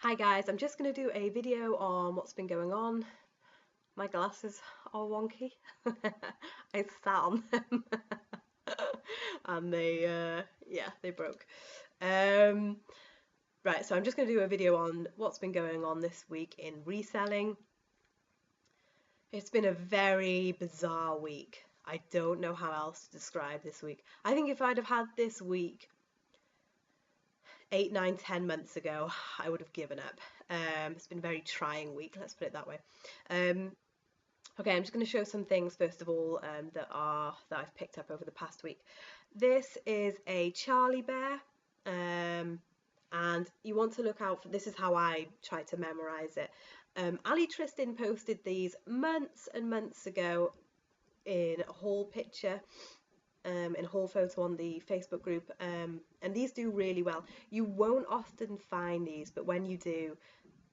Hi guys, I'm just going to do a video on what's been going on. My glasses are wonky. I sat on them and they broke. Um, right, so I'm just going to do a video on what's been going on this week in reselling. It's been a very bizarre week. I don't know how else to describe this week. I think if I'd have had this week 8, 9, 10 months ago, I would have given up. It's been a very trying week, let's put it that way. Okay, I'm just going to show some things first of all that I've picked up over the past week. This is a Charlie bear, and you want to look out for. This is how I try to memorize it. Ali Tristan posted these months and months ago in a haul picture, in a haul photo on the Facebook group, and these do really well. You won't often find these, but when you do,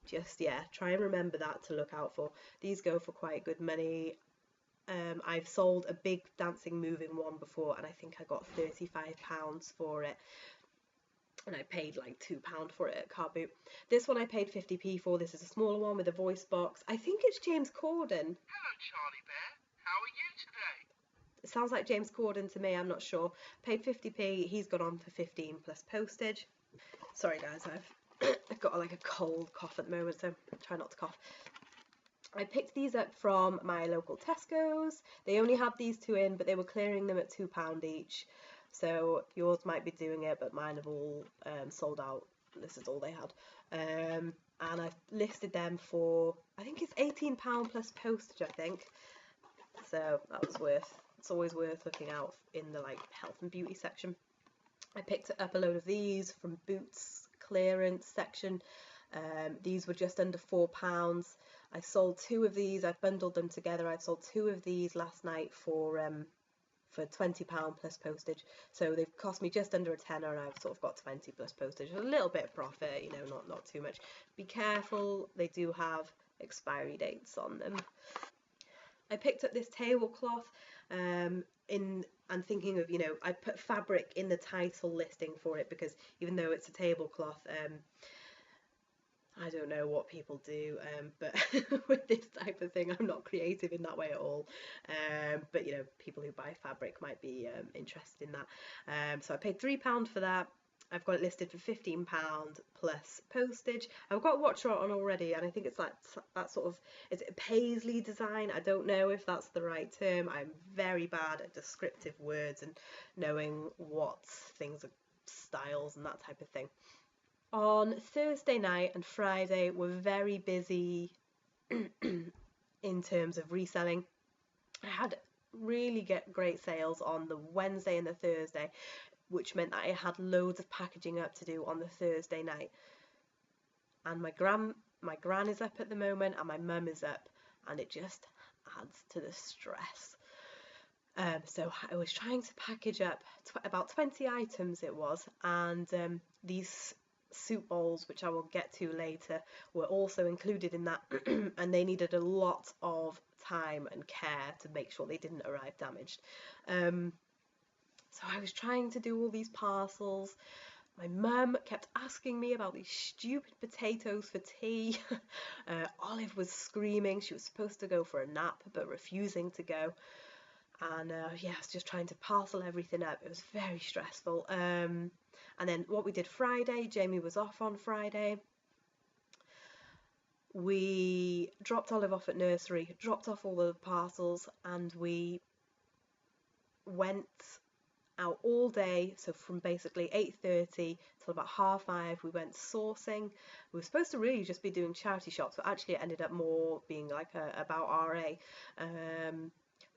just try and remember that to look out for. These go for quite good money. I've sold a big dancing moving one before, and I think I got £35 for it, and I paid like £2 for it at Car Boot. This one I paid 50p for. This is a smaller one with a voice box. I think it's James Corden. Hello, Charlie Bear. How are you today? It sounds like James Corden to me, I'm not sure. Paid 50p, he's gone on for 15 plus postage. Sorry guys, I've got like a cold cough at the moment, so try not to cough. I picked these up from my local Tesco's. They only had these two in, but they were clearing them at £2 each. So yours might be doing it, but mine have all sold out. This is all they had. And I've listed them for, I think it's £18 plus postage, I think. So that was worth, it's always worth looking out in the like health and beauty section. I picked up a load of these from Boots clearance section. These were just under £4. I sold two of these. I've bundled them together. I sold two of these last night for £20 plus postage. So they've cost me just under a tenner, and I've sort of got 20 plus postage. A little bit of profit, you know, not too much. Be careful, they do have expiry dates on them. I picked up this tablecloth and thinking of, you know, I put fabric in the title listing for it because even though it's a tablecloth, I don't know what people do, but with this type of thing, I'm not creative in that way at all. But you know, people who buy fabric might be interested in that. So I paid £3 for that. I've got it listed for £15 plus postage. I've got a watch on already, and I think it's like that sort of, is it a paisley design? I don't know if that's the right term. I'm very bad at descriptive words and knowing what things are styles and that type of thing. On Thursday night and Friday were very busy in terms of reselling. I had really great sales on the Wednesday and the Thursday, which meant that I had loads of packaging up to do on the Thursday night. And my gran is up at the moment, and my mum is up, and it just adds to the stress. So I was trying to package up about 20 items it was, and these soup bowls, which I will get to later, were also included in that, and they needed a lot of time and care to make sure they didn't arrive damaged. So I was trying to do all these parcels. My mum kept asking me about these stupid potatoes for tea. Olive was screaming. She was supposed to go for a nap but refusing to go. And I was just trying to parcel everything up. It was very stressful. And then what we did Friday, Jamie was off on Friday. We dropped Olive off at nursery, dropped off all the parcels, and we went out all day. So from basically 8:30 till about 5:30 we went sourcing. We were supposed to really just be doing charity shops, but actually it ended up more being like about RA.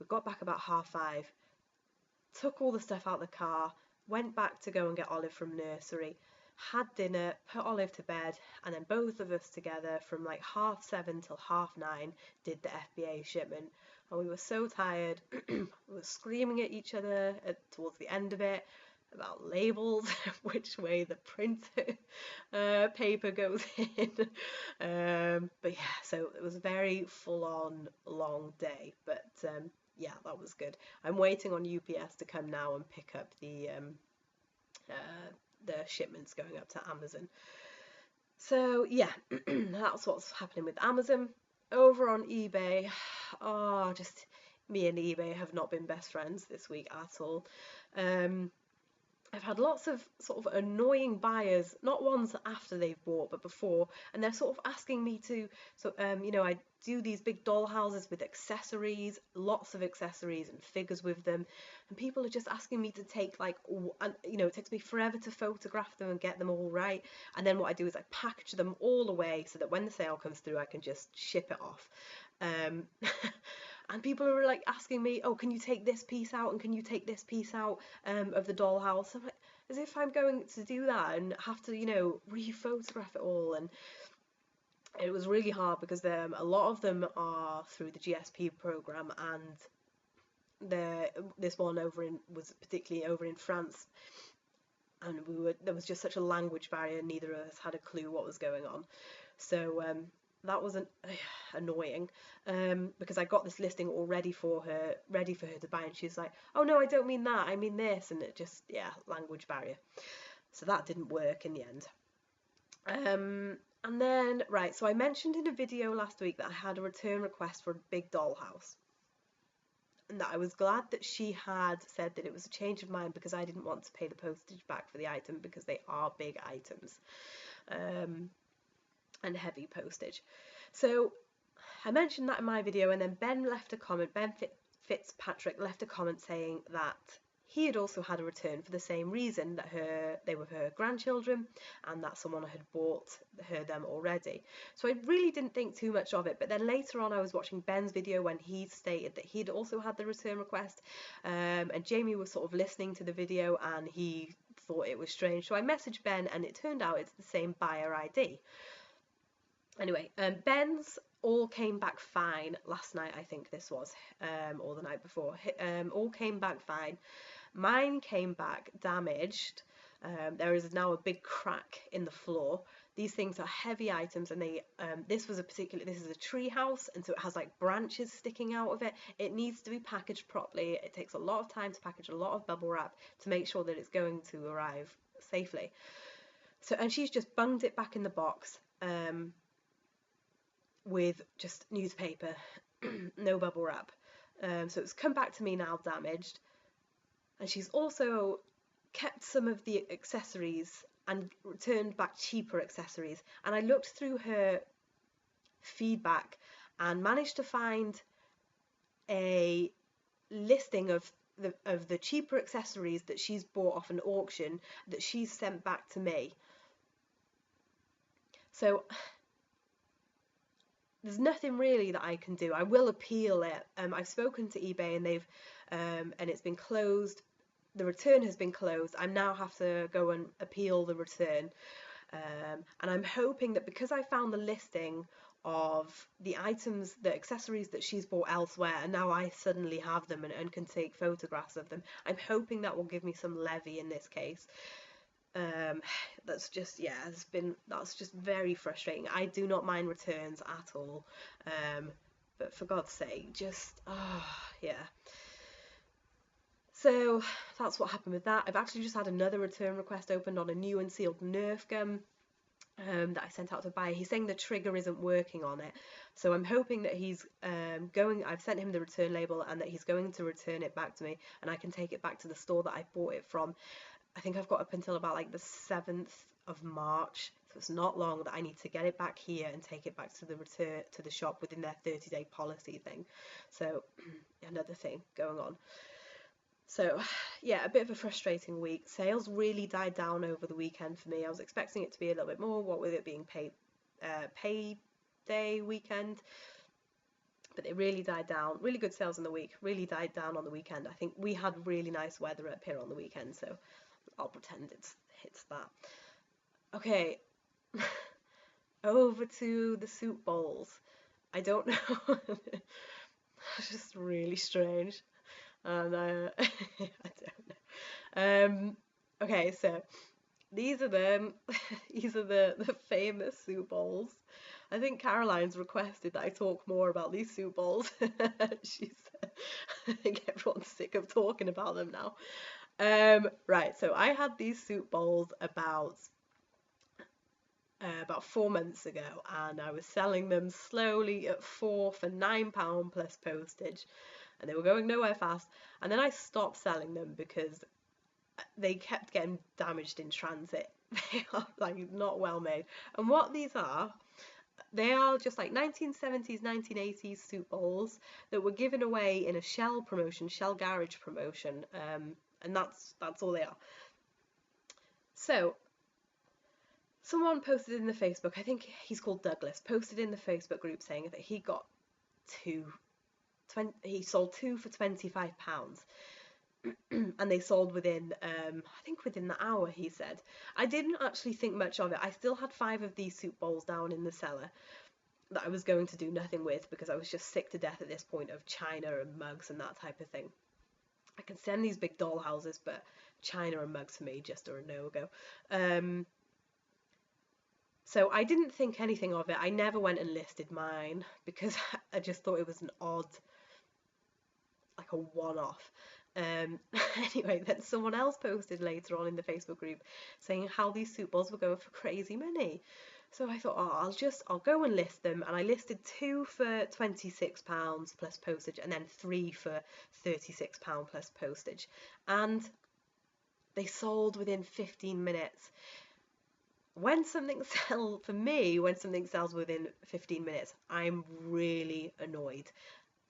We got back about 5:30, took all the stuff out of the car, went back to go and get Olive from nursery, had dinner, put Olive to bed, and then both of us together from like 7:30 till 9:30 did the FBA shipment. And we were so tired. We were screaming at each other towards the end of it about labels, which way the printer paper goes in. But yeah, so it was a very full-on long day, but yeah, that was good. I'm waiting on UPS to come now and pick up the shipments going up to Amazon. So yeah, that's what's happening with Amazon. Over on eBay, oh, just me and eBay have not been best friends this week at all. Um, I've had lots of sort of annoying buyers, not ones after they've bought, but before, and they're sort of asking me to, I do these big doll houses with accessories, lots of accessories and figures with them, and people are just asking me to take like, and it takes me forever to photograph them and get them all right, and then what I do is I package them all away so that when the sale comes through, I can just ship it off. Um, and people are like asking me, oh, can you take this piece out and can you take this piece out of the dollhouse? I'm like, as if I'm going to do that and have to, re-photograph it all. And it was really hard because a lot of them are through the GSP program, and this one was particularly over in France, and there was just such a language barrier. Neither of us had a clue what was going on, so that was annoying, because I got this listing all ready for her to buy, and she's like, "Oh no, I don't mean that. I mean this," and it just, yeah, language barrier. So that didn't work in the end. And then, right, so I mentioned in a video last week that I had a return request for a big dollhouse, and that I was glad that she had said that it was a change of mind because I didn't want to pay the postage back for the item because they are big items, and heavy postage. So I mentioned that in my video, and then Ben left a comment. Ben Fitzpatrick left a comment saying that he had also had a return for the same reason, that they were her grandchildren and that someone had bought them already. So I really didn't think too much of it, but then later on I was watching Ben's video when he stated that he'd also had the return request, and Jamie was sort of listening to the video and he thought it was strange. So I messaged Ben and it turned out it's the same buyer ID. Anyway, Ben's all came back fine last night, I think this was, or the night before. All came back fine. Mine came back damaged. There is now a big crack in the floor. These things are heavy items, and this is a tree house, and so it has like branches sticking out of it. It needs to be packaged properly. It takes a lot of time to package, a lot of bubble wrap to make sure that it's going to arrive safely. So, and she's just bunged it back in the box, with just newspaper, no bubble wrap. So it's come back to me now damaged. And she's also kept some of the accessories and returned back cheaper accessories. And I looked through her feedback and managed to find a listing of the cheaper accessories that she's bought off an auction that she's sent back to me. So there's nothing really that I can do. I will appeal it. I've spoken to eBay and they've and it's been closed. The return has been closed. I now have to go and appeal the return. And I'm hoping that because I found the listing of the items, the accessories that she's bought elsewhere, and now I suddenly have them and can take photographs of them, I'm hoping that will give me some levy in this case. That's just, yeah, that's just very frustrating. I do not mind returns at all, but for God's sake, just yeah. So that's what happened with that. I've actually just had another return request opened on a new and sealed Nerf gun that I sent out to buy. He's saying the trigger isn't working on it, so I'm hoping that he's I've sent him the return label and that he's going to return it back to me, and I can take it back to the store that I bought it from. I think I've got up until about like the 7th of March, so it's not long that I need to get it back here and take it back to the shop within their 30-day policy thing. So another thing going on. So yeah, a bit of a frustrating week. Sales really died down over the weekend for me. I was expecting it to be a little bit more, what with it being payday weekend, but it really died down. Really good sales in the week, really died down on the weekend. I think we had really nice weather up here on the weekend, so I'll pretend it's that. Okay, over to the soup bowls. I don't know. It's just really strange, and I don't know. Okay, so these are them. These are the famous soup bowls. I think Caroline's requested that I talk more about these soup bowls. I think everyone's sick of talking about them now. Right, so I had these soup bowls about about 4 months ago, and I was selling them slowly at 4 for £9 plus postage, and they were going nowhere fast. And then I stopped selling them because they kept getting damaged in transit. They are like not well made. And what these are, they are just like 1970s, 1980s soup bowls that were given away in a Shell promotion, Shell Garage promotion, and that's all they are. So someone posted in the Facebook, I think he's called Douglas, posted in the Facebook group saying that he got he sold two for £25. And they sold within I think within the hour, he said. I didn't actually think much of it. I still had 5 of these soup bowls down in the cellar that I was going to do nothing with because I was just sick to death at this point of china and mugs and that type of thing. I can send these big doll houses, but china and mugs for me just are a no-go. So I didn't think anything of it. I never went and listed mine because I just thought it was an odd, like a one-off. Anyway, then someone else posted later on in the Facebook group saying how these soup bowls were going for crazy money. So I thought, oh, I'll go and list them, and I listed 2 for £26 plus postage, and then 3 for £36 plus postage, and they sold within 15 minutes. When something sells, for me, when something sells within 15 minutes, I'm really annoyed.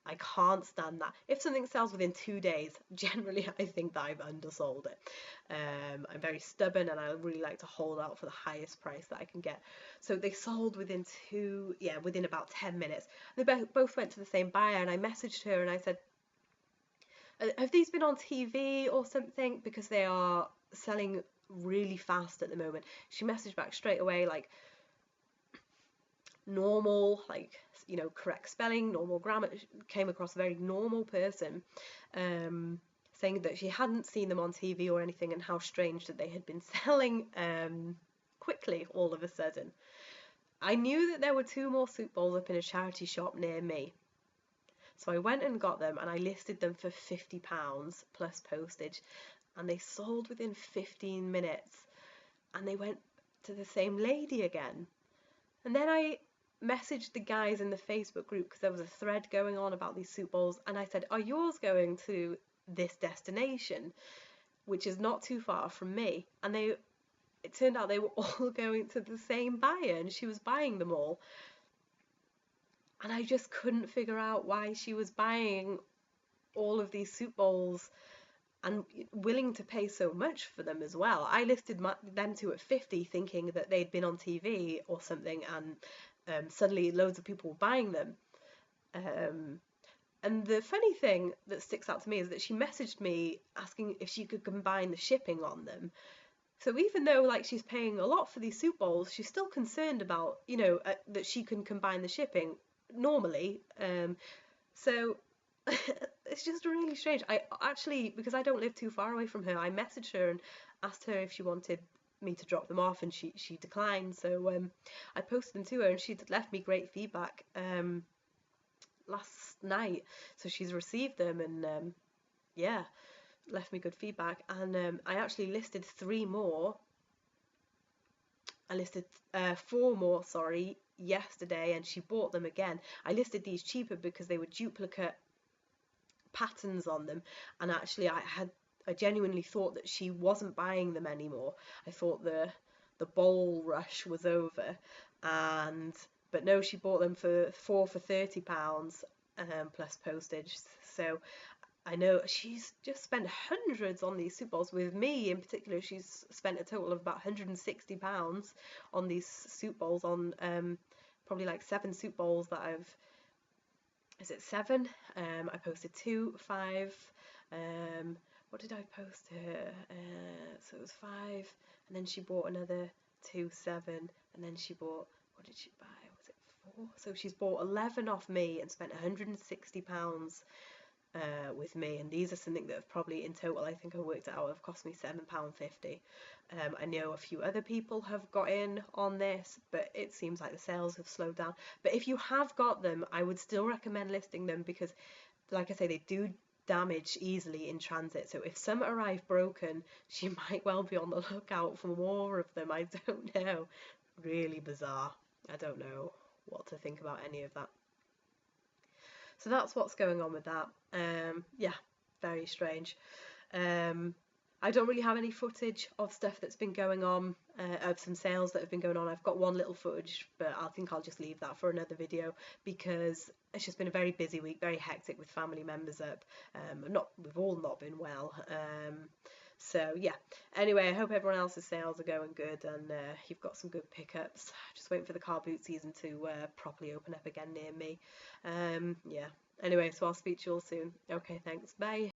I can't stand that. If something sells within 2 days, generally I think that I've undersold it. I'm very stubborn, and I really like to hold out for the highest price that I can get. So they sold within within about 10 minutes. They both went to the same buyer, and I messaged her and I said, have these been on TV or something? Because they are selling really fast at the moment. She messaged back straight away, like, normal, like, you know, correct spelling, normal grammar. Came across a very normal person, saying that she hadn't seen them on TV or anything, and how strange that they had been selling quickly all of a sudden. I knew that there were 2 more soup bowls up in a charity shop near me, so I went and got them, and I listed them for £50 plus postage, and they sold within 15 minutes, and they went to the same lady again. And then I messaged the guys in the Facebook group because there was a thread going on about these soup bowls, and I said, are yours going to this destination, which is not too far from me? And it turned out they were all going to the same buyer, and she was buying them all. And I just couldn't figure out why she was buying all of these soup bowls and willing to pay so much for them as well. I listed them 2 at 50, thinking that they'd been on TV or something, and suddenly loads of people were buying them. And the funny thing that sticks out to me is that she messaged me asking if she could combine the shipping on them. So even though, like, she's paying a lot for these soup bowls, she's still concerned about, you know, that she can combine the shipping normally. So it's just really strange. I actually, because I don't live too far away from her, I messaged her and asked her if she wanted me to drop them off, and she declined. So I posted them to her, and she left me great feedback last night. So she's received them, and yeah, left me good feedback. And I actually listed 3 more. I listed 4 more, sorry, yesterday, and she bought them again. I listed these cheaper because they were duplicate patterns on them, and actually I genuinely thought that she wasn't buying them anymore. I thought the bowl rush was over, but no, she bought them for 4 for £30 plus postage. So I know she's just spent hundreds on these soup bowls. With me in particular, she's spent a total of about £160 on these soup bowls, on probably like 7 soup bowls that is it 7? I posted 2, 5. What did I post to her? So it was 5, and then she bought another 2, 7, and then she bought, what did she buy? Was it 4? So she's bought 11 off me and spent £160 with me, and these are something that have probably in total, I think I worked it out, have cost me £7.50. I know a few other people have got in on this, but it seems like the sales have slowed down. But if you have got them, I would still recommend listing them, because like I say, they do damage easily in transit. So if some arrive broken, she might well be on the lookout for more of them. I don't know, really bizarre. I don't know what to think about any of that. So that's what's going on with that. Yeah, very strange. Um, I don't really have any footage of stuff that's been going on, of some sales that have been going on. I've got one little footage, but I think I'll just leave that for another video because it's just been a very busy week, very hectic with family members up. We've all not been well. So yeah. Anyway, I hope everyone else's sales are going good and you've got some good pickups. Just waiting for the car boot season to properly open up again near me. Yeah. Anyway, so I'll speak to you all soon. Okay, thanks. Bye.